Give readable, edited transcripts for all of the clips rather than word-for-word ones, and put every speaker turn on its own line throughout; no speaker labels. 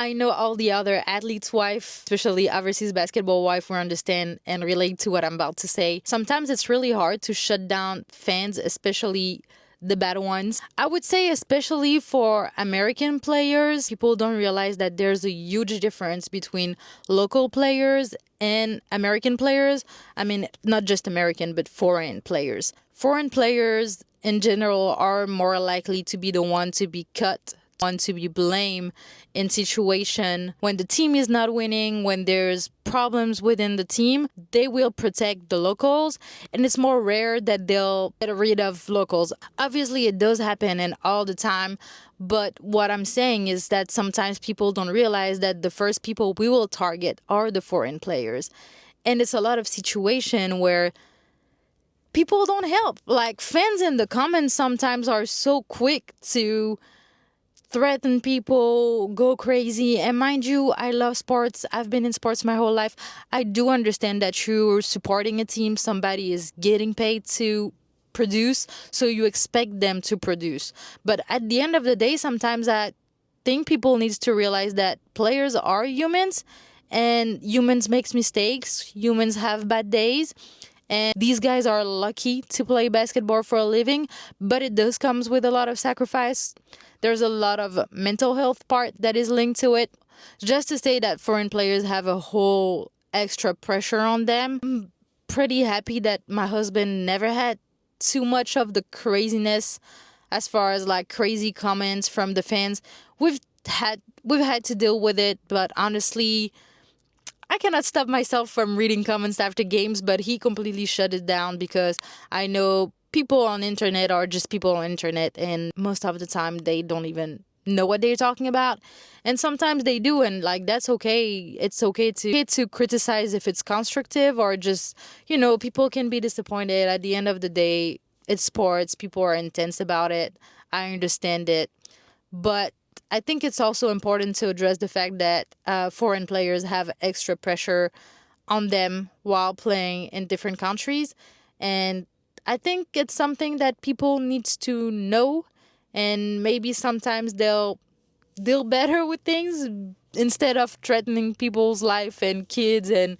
I know all the other athletes' wife, especially overseas basketball wife, will understand and relate to what I'm about to say. Sometimes it's really hard to shut down fans, especially the bad ones. I would say, especially for American players, people don't realize that there's a huge difference between local players and American players. I mean, not just American, but foreign players. Foreign players in general are more likely to be the one to be cut, one to be blamed in situation when the team is not winning, when there's problems within the team. They will protect the locals, and it's more rare that they'll get rid of locals. Obviously it does happen and all the time, but what I'm saying is that sometimes people don't realize that the first people we will target are the foreign players. And it's a lot of situation where people don't help. Like, fans in the comments sometimes are so quick to threaten people, go crazy. And mind you, I love sports. I've been in sports my whole life. I do understand that you're supporting a team. Somebody is getting paid to produce, so you expect them to produce. But at the end of the day, sometimes I think people needs to realize that players are humans, and humans makes mistakes. Humans have bad days. And these guys are lucky to play basketball for a living, but it does comes with a lot of sacrifice. There's a lot of mental health part that is linked to it. Just to say that foreign players have a whole extra pressure on them. I'm pretty happy that my husband never had too much of the craziness as far as like crazy comments from the fans. We've had to deal with it, but honestly, I cannot stop myself from reading comments after games, but he completely shut it down because I know people on internet are just people on internet, and most of the time they don't even know what they're talking about. And sometimes they do, and like that's okay. It's okay to criticize if it's constructive, or just, people can be disappointed. At the end of the day, it's sports. People are intense about it. I understand it. But I think it's also important to address the fact that foreign players have extra pressure on them while playing in different countries. And I think it's something that people needs to know, and maybe sometimes they'll deal better with things instead of threatening people's life and kids and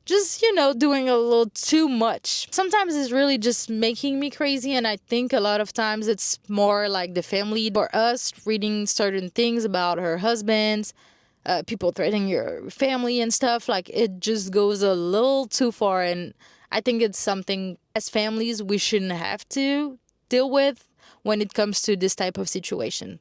just, doing a little too much. Sometimes it's really just making me crazy, and I think a lot of times it's more like the family or us reading certain things about her husbands, people threatening your family and stuff. Like, it just goes a little too far, and I think it's something as families we shouldn't have to deal with when it comes to this type of situation.